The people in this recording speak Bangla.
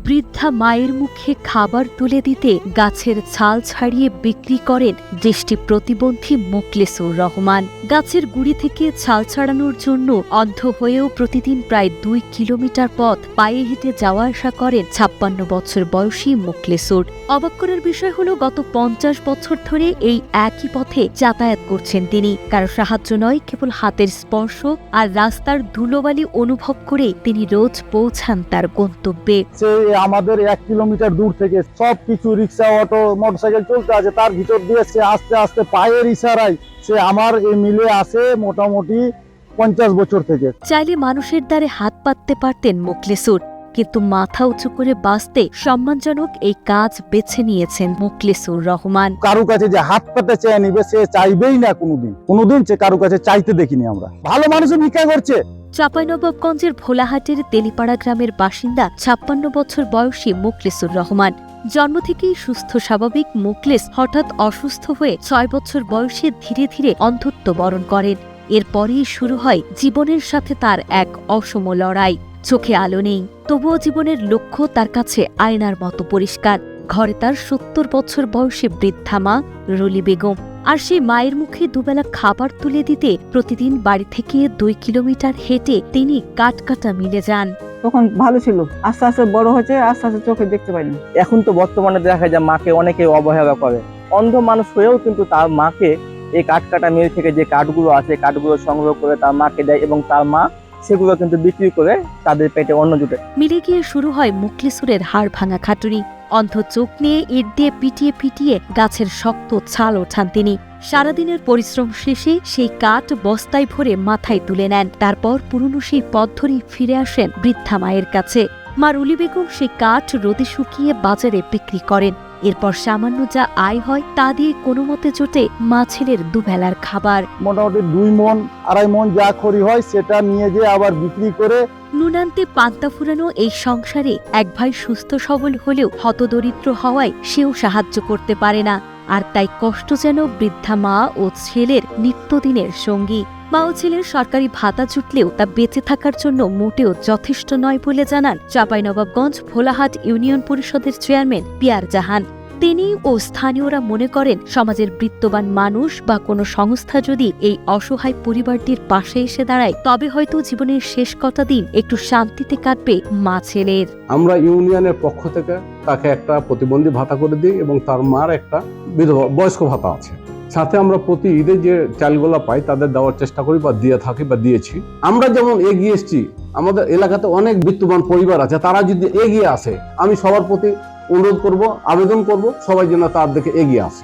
বৃদ্ধা মায়ের মুখে খাবার তুলে দিতে গাছের ছাল ছাড়িয়ে বিক্রি করেন দৃষ্টি প্রতিবন্ধী মোখলেসুর রহমান। গাছের গুড়ি থেকে ছাল ছাড়ানোর জন্য অন্ধ হয়েও প্রতিদিন প্রায় 2 কিলোমিটার পথ পায়ে হেঁটে যাওয়া আসা করেন 56 বছর বয়সী মোখলেসুর। অবাক করার বিষয় হল গত 50 বছর ধরে এই একই পথে যাতায়াত করছেন তিনি। কারো সাহায্য নয়, কেবল হাতের স্পর্শ আর রাস্তার ধুলোবালি অনুভব করে তিনি রোজ পৌঁছান তার গন্তব্যে। আমাদের 1 কিলোমিটার দূর থেকে সবকিছু রিক্সা, অটো, মোটরসাইকেল চলতে আছে, তার ভিতর দিয়ে সে আস্তে আস্তে পায়ের ইশারায় সে আমার এই মিলে আসে মোটামুটি 50 বছর থেকে। চাইলে মানুষের দ্বারে হাত পাততে পারতেন মোখলেসুর, কিন্তু মাথা উঁচু করে বাঁচতে সম্মানজনক এই কাজ বেছে নিয়েছেন মোখলেসুর রহমান। কারো কাছে যে হাত পাতে চেয়ে নিবে সে চাইবেই না, কোনোদিন সে কারো কাছে চাইতে দেখিনি আমরা। ভালো মানুষও ভিক্ষা করছে। চাঁপাইনবাবগঞ্জের ভোলাহাটের তেলিপাড়া গ্রামের বাসিন্দা 56 বছর বয়সী মোখলেসুর রহমান। জন্ম থেকেই সুস্থ স্বাভাবিক মোখলেস হঠাৎ অসুস্থ হয়ে 6 বছর বয়সে ধীরে ধীরে অন্ধত্ব বরণ করেন। এরপরেই শুরু হয় জীবনের সাথে তার এক অসম লড়াই। চোখে আলো নেই, তবুও জীবনের লক্ষ্য তার কাছে আয়নার মতো পরিষ্কার। ঘরে তার 70 বছর বয়সী বৃদ্ধা মা রুলি বেগম, আর সেই মায়ের মুখে দুবেলা খাবার তুলে দিতে প্রতিদিন বাড়ি থেকে 2 কিলোমিটার হেঁটে তিনি কাটকাটা মিলে যান। তখন ভালো ছিল, আস্তে আস্তে বড় হয়েছে, আস্তে আস্তে চোখে দেখতে পাইনি। এখন তো বর্তমানে দেখা যায় মাকে অনেকে অবহেলা করে। অন্ধ মানুষ হয়েও কিন্তু তার মাকে এই কাঠকাটা মিল থেকে যে কাঠগুলো আছে কাঠগুলো সংগ্রহ করে তার মাকে দেয় এবং তার মা সেগুলো কিন্তু বিক্রি করে তাদের পেটে অন্ন জুটে। মিলে গিয়ে শুরু হয় মোখলেসুরের হাড় ভাঙা খাটুনি। অন্ধ চোখ নিয়ে ইট দিয়ে পিটিয়ে পিটিয়ে গাছের শক্ত ছাল ওঠান তিনি। সারাদিনের পরিশ্রম শেষে সেই কাঠ বস্তায় ভরে মাথায় তুলে নেন। তারপর পুরনো সেই পথ ধরেই ফিরে আসেন বৃদ্ধা মায়ের কাছে। মা রুলি বেগম সেই কাঠ রোদে শুকিয়ে বাজারে বিক্রি করেন। এরপর সামান্য যা আয় হয় তা দিয়ে কোনো মতে জোটে মা ছেলের দুবেলার খাবার। মোটামুটি 2 মণ 2.5 মণ যা খড়ি হয় সেটা নিয়ে গিয়ে আবার বিক্রি করে নুনান্তে পান্তা ফুরানো এই সংসারে এক ভাই সুস্থ সবল হলেও হতদরিদ্র হওয়ায় সেও সাহায্য করতে পারে না। আর তাই কষ্ট যেন বৃদ্ধা মা ও ছেলের নিত্যদিনের সঙ্গী। মা ও ছেলের সরকারি ভাতা জুটলেও তা বেঁচে থাকার জন্য মোটেও যথেষ্ট নয় বলে জানান চাঁপাইনবাবগঞ্জ ভোলাহাট ইউনিয়ন পরিষদের চেয়ারম্যান পিয়ার জাহান। তিনি ও স্থানীয়রা মনে করেন সমাজের বিত্তবান মানুষ বা কোনো সংস্থা যদি এই অসহায় পরিবারটির পাশে এসে দাঁড়ায় তবে হয়তো জীবনের শেষ কটা দিন একটু শান্তিতে কাটবে মা ছেলের। আমরা ইউনিয়নের পক্ষ থেকে তাকে একটা প্রতিবন্ধী ভাতা করে দিই এবং তার মার একটা বিধবা বয়স্ক ভাতা আছে। সাথে আমরা প্রতি ঈদে যে চালগুলা পাই তাদের দেওয়ার চেষ্টা করি বা দিয়ে থাকি বা দিয়েছি। আমরা যেমন এগিয়ে এসেছি, আমাদের এলাকাতে অনেক বিত্তবান পরিবার আছে, তারা যদি এগিয়ে আসে আমি সবার প্রতি অনুরোধ করব, আবেদন করব সবাই যেন তার দিকে এগিয়ে আসে।